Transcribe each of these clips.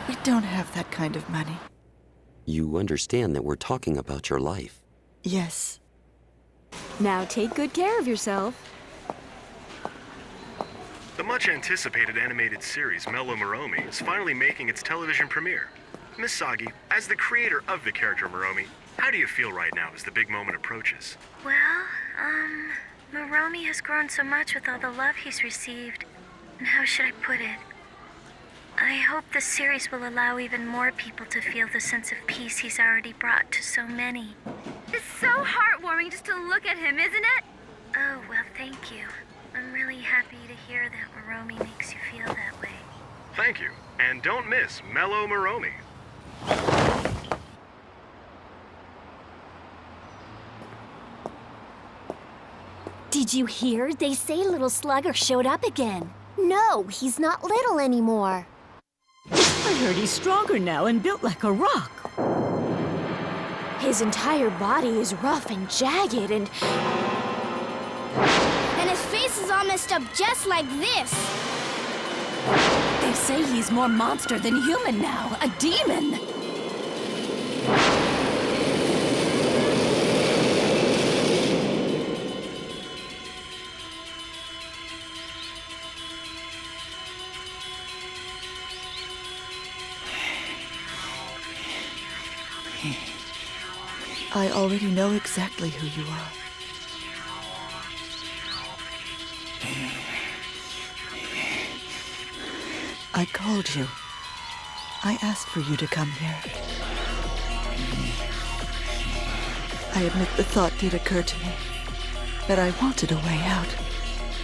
We don't have that kind of money. You understand that we're talking about your life. Yes. Now take good care of yourself. The much-anticipated animated series Mellow Moromi is finally making its television premiere. Miss Sagi, as the creator of the character Moromi, how do you feel right now as the big moment approaches? Well, Moromi has grown so much with all the love he's received. And how should I put it? I hope the series will allow even more people to feel the sense of peace he's already brought to so many. It's so heartwarming just to look at him, isn't it? Oh, well, thank you. I'm really happy to hear that Moromi makes you feel that way. Thank you, and don't miss Mellow Moromi. Did you hear? They say Little Slugger showed up again. No, he's not little anymore. I heard he's stronger now and built like a rock. His entire body is rough and jagged and his face is all messed up just like this. They say he's more monster than human now, a demon. I already know exactly who you are. I called you. I asked for you to come here. I admit the thought did occur to me that I wanted a way out,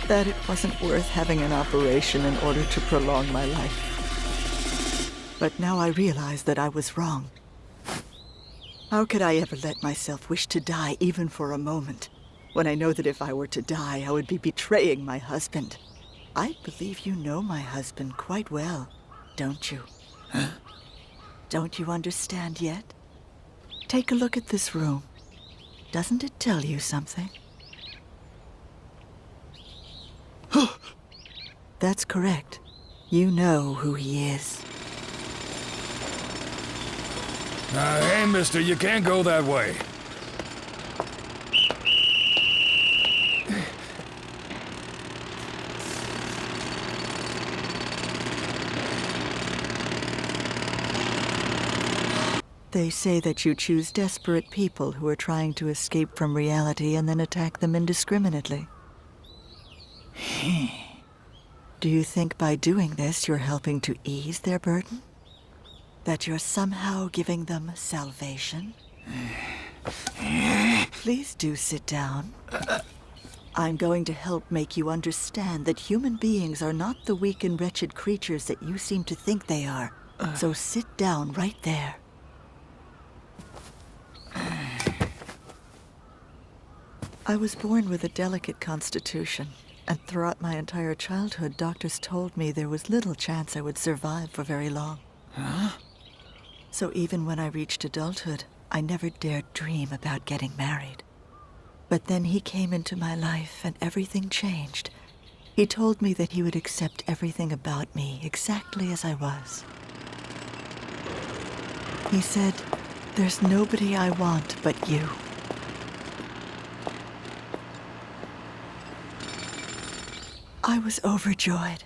that it wasn't worth having an operation in order to prolong my life. But now I realize that I was wrong. How could I ever let myself wish to die even for a moment, when I know that if I were to die, I would be betraying my husband? I believe you know my husband quite well, don't you? Huh? Don't you understand yet? Take a look at this room. Doesn't it tell you something? That's correct. You know who he is. Hey, mister, you can't go that way. They say that you choose desperate people who are trying to escape from reality and then attack them indiscriminately. Do you think by doing this you're helping to ease their burden? That you're somehow giving them salvation? Please do sit down. I'm going to help make you understand that human beings are not the weak and wretched creatures that you seem to think they are. So sit down right there. I was born with a delicate constitution, and throughout my entire childhood, doctors told me there was little chance I would survive for very long. Huh? So even when I reached adulthood, I never dared dream about getting married. But then he came into my life and everything changed. He told me that he would accept everything about me exactly as I was. He said, "There's nobody I want but you." I was overjoyed.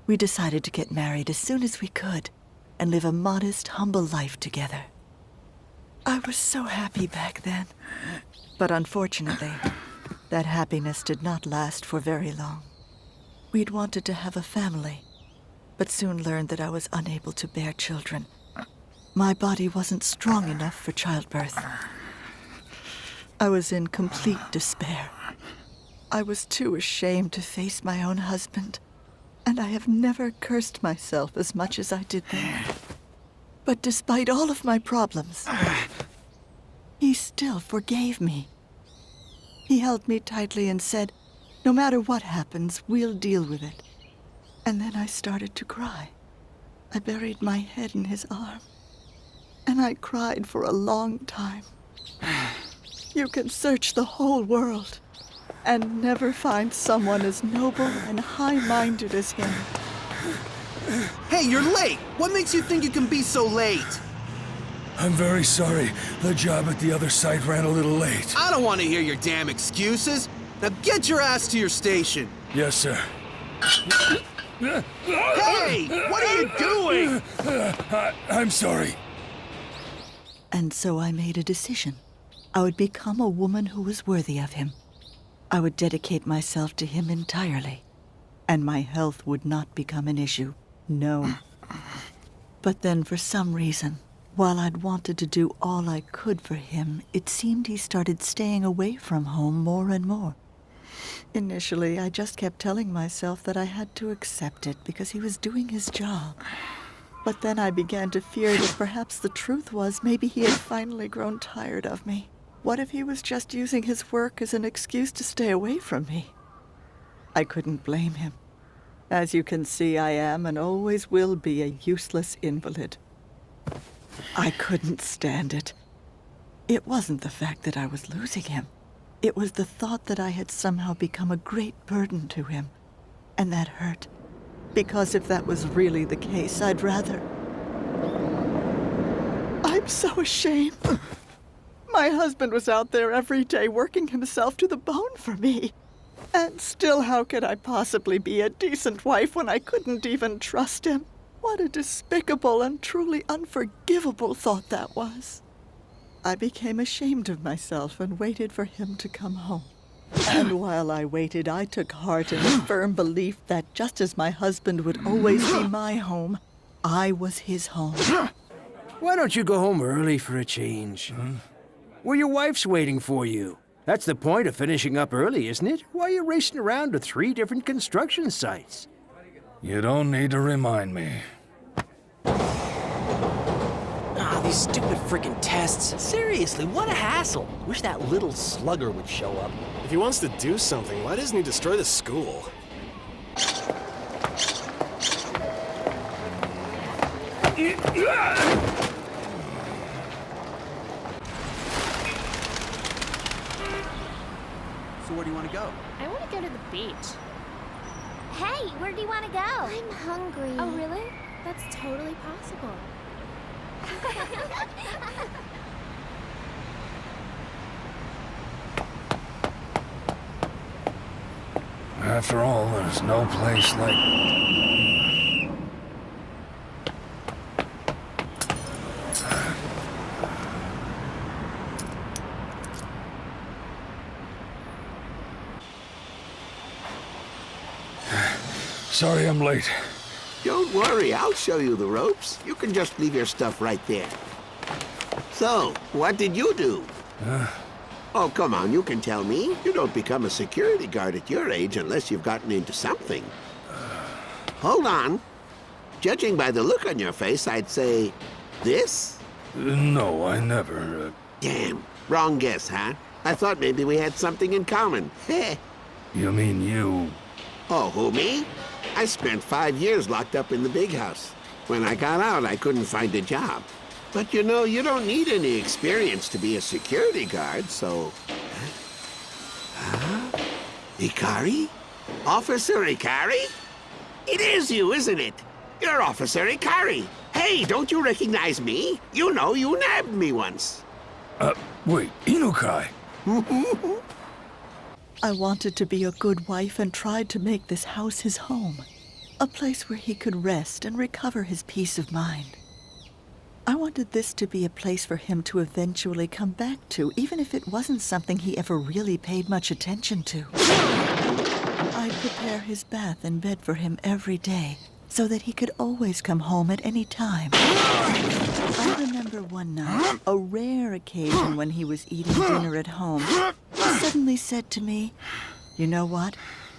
We decided to get married as soon as we could and live a modest, humble life together. I was so happy back then. But unfortunately, that happiness did not last for very long. We'd wanted to have a family, but soon learned that I was unable to bear children. My body wasn't strong enough for childbirth. I was in complete despair. I was too ashamed to face my own husband, and I have never cursed myself as much as I did then. But despite all of my problems, he still forgave me. He held me tightly and said, "No matter what happens, we'll deal with it." And then I started to cry. I buried my head in his arm, and I cried for a long time. You can search the whole world and never find someone as noble and high-minded as him. Hey, you're late! What makes you think you can be so late? I'm very sorry. The job at the other site ran a little late. I don't want to hear your damn excuses. Now get your ass to your station. Yes, sir. Hey! What are you doing? I'm sorry. And so I made a decision. I would become a woman who was worthy of him. I would dedicate myself to him entirely. And my health would not become an issue. No. But then for some reason, while I'd wanted to do all I could for him, it seemed he started staying away from home more and more. Initially, I just kept telling myself that I had to accept it because he was doing his job. But then I began to fear that perhaps the truth was maybe he had finally grown tired of me. What if he was just using his work as an excuse to stay away from me? I couldn't blame him. As you can see, I am and always will be a useless invalid. I couldn't stand it. It wasn't the fact that I was losing him. It was the thought that I had somehow become a great burden to him. And that hurt. Because if that was really the case, I'd rather... I'm so ashamed. My husband was out there every day working himself to the bone for me. And still, how could I possibly be a decent wife when I couldn't even trust him? What a despicable and truly unforgivable thought that was. I became ashamed of myself and waited for him to come home. And while I waited, I took heart in the firm belief that just as my husband would always be my home, I was his home. Why don't you go home early for a change? Well, your wife's waiting for you. That's the point of finishing up early, isn't it? Why are you racing around to 3 different construction sites? You don't need to remind me. Ah, these stupid freaking tests. Seriously, what a hassle. Wish that little slugger would show up. If he wants to do something, why doesn't he destroy the school? So where do you want to go? I want to go to the beach. Hey, where do you want to go? I'm hungry. Oh, really? That's totally possible. After all, there's no place like... Sorry I'm late. Don't worry, I'll show you the ropes. You can just leave your stuff right there. So, what did you do? Oh, come on, you can tell me. You don't become a security guard at your age unless you've gotten into something. Hold on. Judging by the look on your face, I'd say... this? No, I never... Damn, wrong guess, huh? I thought maybe we had something in common. Heh. You mean you... Oh, who, me? I spent 5 years locked up in the big house. When I got out, I couldn't find a job. But you know, you don't need any experience to be a security guard, so... Huh? Ikari? Officer Ikari? It is you, isn't it? You're Officer Ikari. Hey, don't you recognize me? You know, you nabbed me once. Wait, Inukai? I wanted to be a good wife and tried to make this house his home. A place where he could rest and recover his peace of mind. I wanted this to be a place for him to eventually come back to, even if it wasn't something he ever really paid much attention to. I'd prepare his bath and bed for him every day, so that he could always come home at any time. I remember one night, a rare occasion when he was eating dinner at home, he suddenly said to me, "You know what?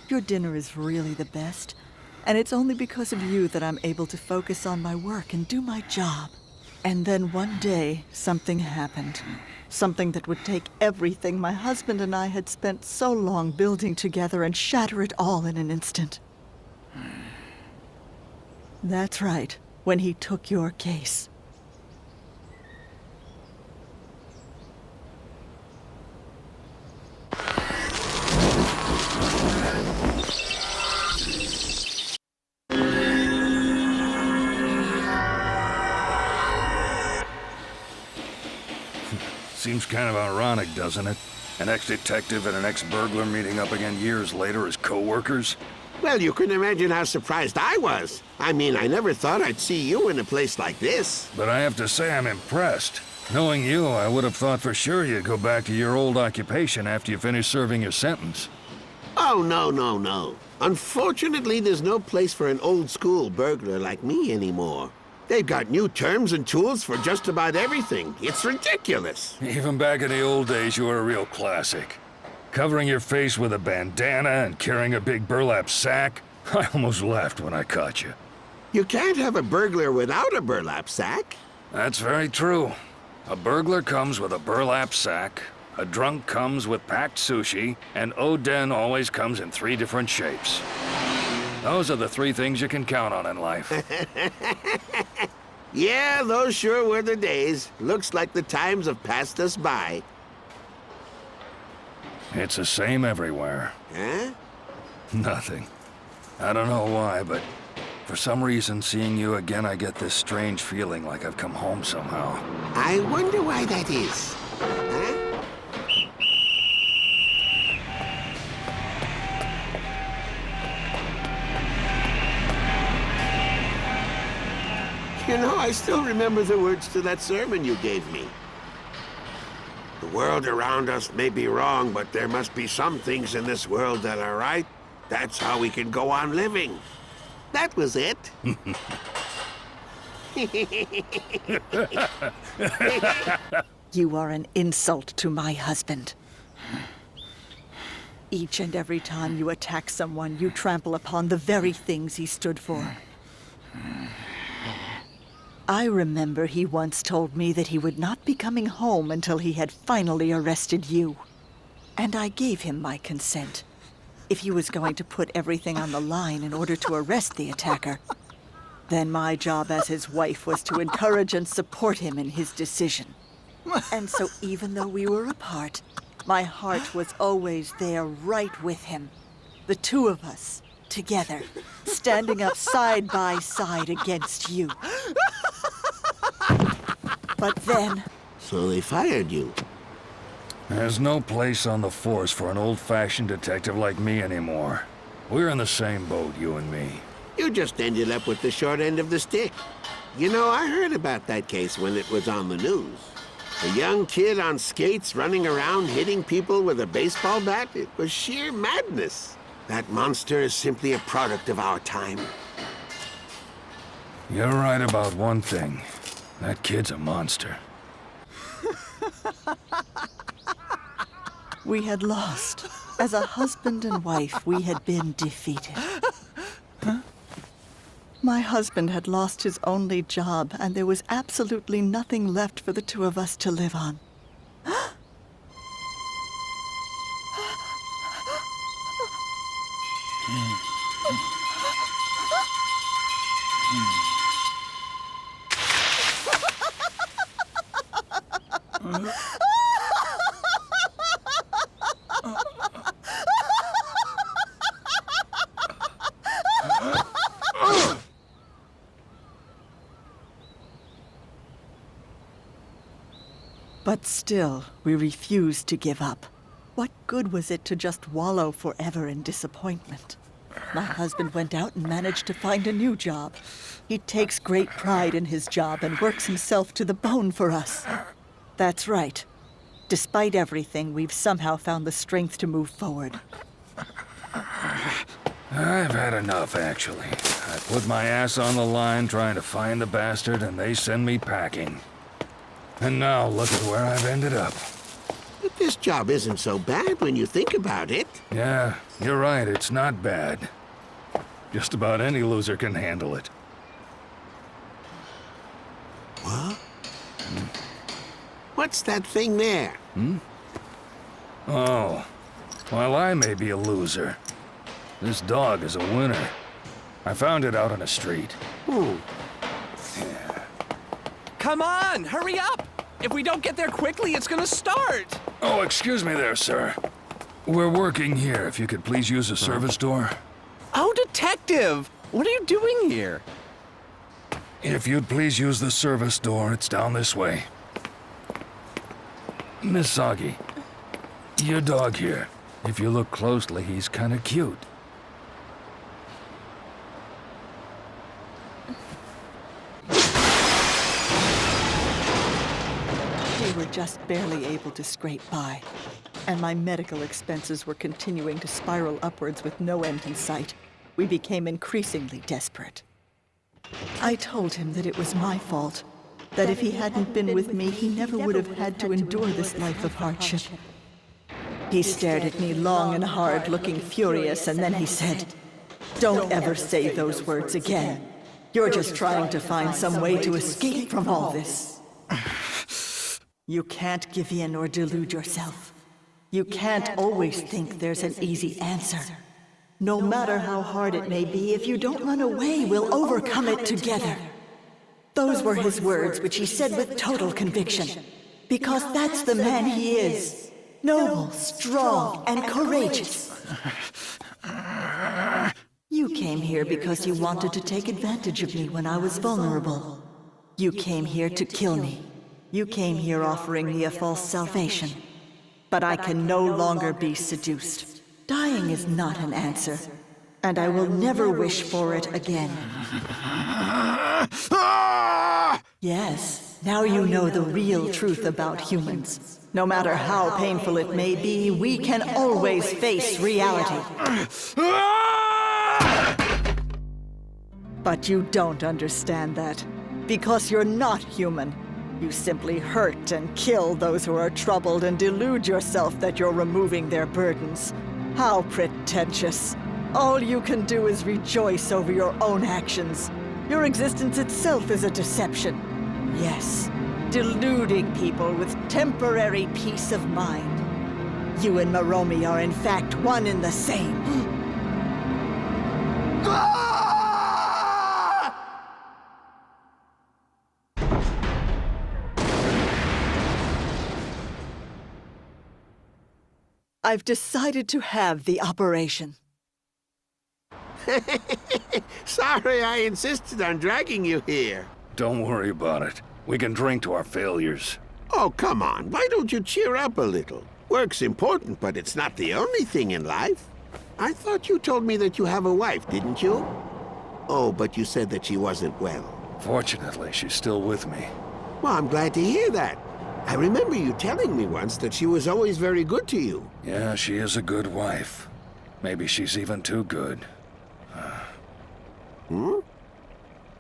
Your dinner is really the best, and it's only because of you that I'm able to focus on my work and do my job." And then one day, something happened. Something that would take everything my husband and I had spent so long building together and shatter it all in an instant. That's right, when he took your case. Seems kind of ironic, doesn't it? An ex-detective and an ex-burglar meeting up again years later as co-workers? Well, you can imagine how surprised I was. I mean, I never thought I'd see you in a place like this. But I have to say I'm impressed. Knowing you, I would have thought for sure you'd go back to your old occupation after you finish serving your sentence. Oh, no. Unfortunately, there's no place for an old-school burglar like me anymore. They've got new terms and tools for just about everything. It's ridiculous. Even back in the old days, you were a real classic. Covering your face with a bandana and carrying a big burlap sack. I almost laughed when I caught you. You can't have a burglar without a burlap sack. That's very true. A burglar comes with a burlap sack, a drunk comes with packed sushi, and Oden always comes in 3 different shapes. Those are the 3 things you can count on in life. Yeah, those sure were the days. Looks like the times have passed us by. It's the same everywhere. Huh? Nothing. I don't know why, but for some reason, seeing you again, I get this strange feeling like I've come home somehow. I wonder why that is. Huh? You know, I still remember the words to that sermon you gave me. The world around us may be wrong, but there must be some things in this world that are right. That's how we can go on living. That was it. You are an insult to my husband. Each and every time you attack someone, you trample upon the very things he stood for. I remember he once told me that he would not be coming home until he had finally arrested you. And I gave him my consent. If he was going to put everything on the line in order to arrest the attacker, then my job as his wife was to encourage and support him in his decision. And so even though we were apart, my heart was always there right with him. The 2 of us, together, standing up side by side against you. But then... So they fired you. There's no place on the force for an old-fashioned detective like me anymore. We're in the same boat, you and me. You just ended up with the short end of the stick. You know, I heard about that case when it was on the news. A young kid on skates running around hitting people with a baseball bat. It was sheer madness. That monster is simply a product of our time. You're right about one thing. That kid's a monster. We had lost. As a husband and wife, we had been defeated. Huh? My husband had lost his only job, and there was absolutely nothing left for the 2 of us to live on. But still, we refused to give up. What good was it to just wallow forever in disappointment? My husband went out and managed to find a new job. He takes great pride in his job and works himself to the bone for us. That's right. Despite everything, we've somehow found the strength to move forward. I've had enough, actually. I put my ass on the line trying to find the bastard, and they send me packing. And now look at where I've ended up. But this job isn't so bad when you think about it. Yeah, you're right, it's not bad. Just about any loser can handle it. What? What's that thing there? Oh, well, I may be a loser. This dog is a winner. I found it out on the street. Come on, hurry up! If we don't get there quickly, it's gonna start! Oh, excuse me there, sir. We're working here. If you could please use the service door. Oh, detective! What are you doing here? If you'd please use the service door, it's down this way. Misagi, your dog here. If you look closely, he's kind of cute. We were just barely able to scrape by, and my medical expenses were continuing to spiral upwards with no end in sight. We became increasingly desperate. I told him that it was my fault, that if he hadn't been with me, he never would have had to endure this life of hardship. He stared at me long and hard, looking furious, and then he said, "Don't ever say those words again. You're just trying to find some way to escape from all this. You can't give in or delude yourself. You can't always think there's an easy answer. No matter how hard it may be, if you don't run away, we'll overcome it together." Those were his words, which he said with total conviction, because that's the man he is. Noble, strong, and courageous. You came here because you wanted to take advantage of me when I was vulnerable. You came here to kill me. You came here offering me a false salvation. But I can no longer be seduced. Dying is not an answer, and I will never wish for it again. Yes, now you know the real truth about humans. No matter how painful it may be, we can always face reality. But you don't understand that, because you're not human. You simply hurt and kill those who are troubled and delude yourself that you're removing their burdens. How pretentious. All you can do is rejoice over your own actions. Your existence itself is a deception. Yes, deluding people with temporary peace of mind. You and Moromi are in fact one and the same. I've decided to have the operation. Sorry I insisted on dragging you here. Don't worry about it. We can drink to our failures. Oh, come on. Why don't you cheer up a little? Work's important, but it's not the only thing in life. I thought you told me that you have a wife, didn't you? Oh, but you said that she wasn't well. Fortunately, she's still with me. Well, I'm glad to hear that. I remember you telling me once that she was always very good to you. Yeah, she is a good wife. Maybe she's even too good.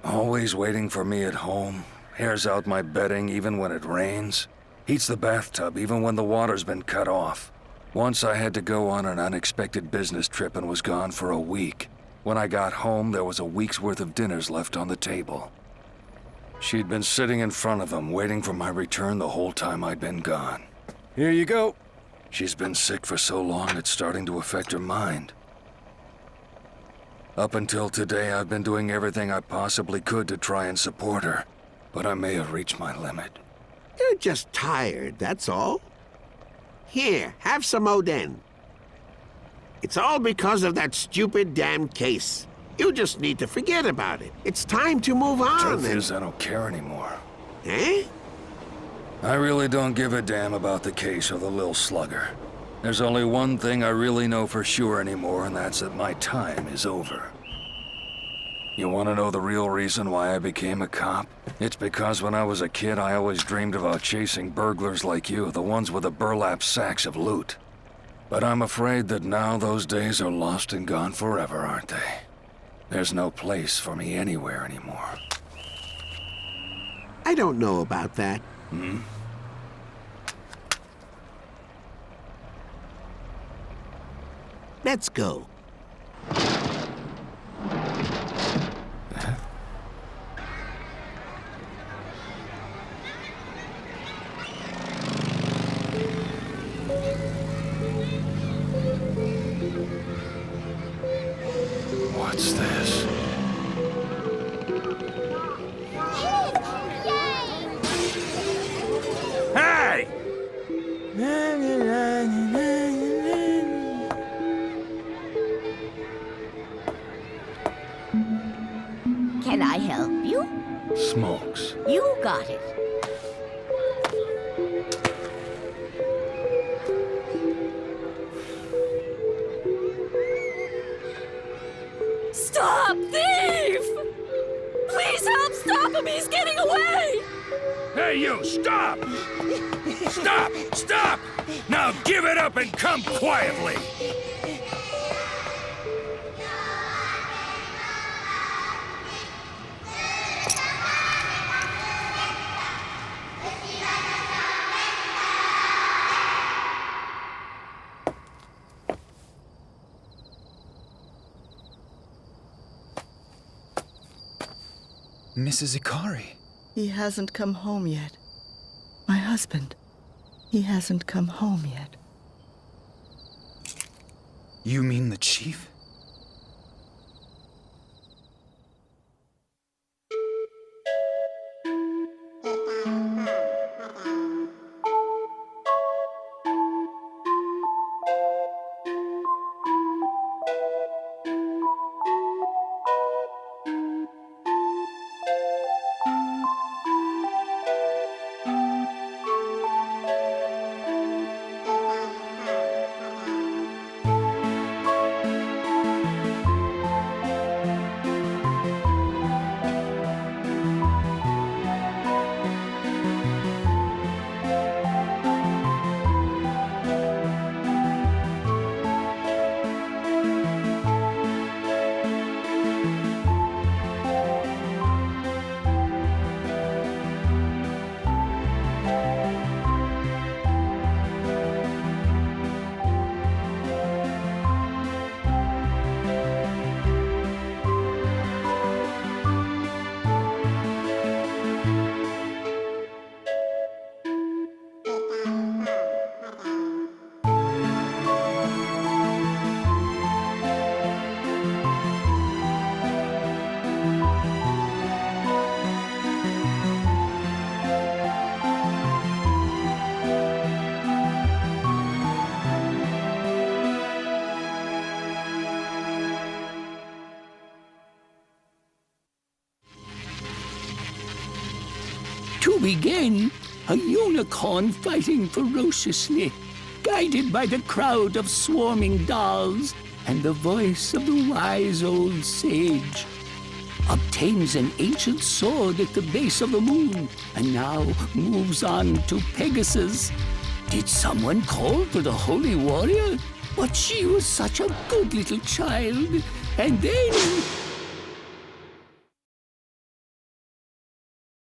Always waiting for me at home. Airs out my bedding even when it rains. Heats the bathtub even when the water's been cut off. Once I had to go on an unexpected business trip and was gone for a week. When I got home, there was a week's worth of dinners left on the table. She'd been sitting in front of them, waiting for my return the whole time I'd been gone. Here you go. She's been sick for so long, it's starting to affect her mind. Up until today, I've been doing everything I possibly could to try and support her, but I may have reached my limit. You're just tired, that's all. Here, have some Oden. It's all because of that stupid damn case. You just need to forget about it. It's time to move on. Truth is, I don't care anymore. Eh? I really don't give a damn about the case or the little slugger. There's only one thing I really know for sure anymore, and that's that my time is over. You want to know the real reason why I became a cop? It's because when I was a kid, I always dreamed about chasing burglars like you, the ones with the burlap sacks of loot. But I'm afraid that now those days are lost and gone forever, aren't they? There's no place for me anywhere anymore. I don't know about that. Let's go. What's this? Hey! Can I help you? Smokes. You got it. him! He's getting away! Hey, you, stop! Stop! Stop! Now give it up and come quietly! Mrs. Ikari. He hasn't come home yet. My husband. He hasn't come home yet. You mean the chief? To begin, a unicorn fighting ferociously, guided by the crowd of swarming dolls and the voice of the wise old sage. Obtains an ancient sword at the base of the moon, and now moves on to Pegasus. Did someone call for the holy warrior? But she was such a good little child. And then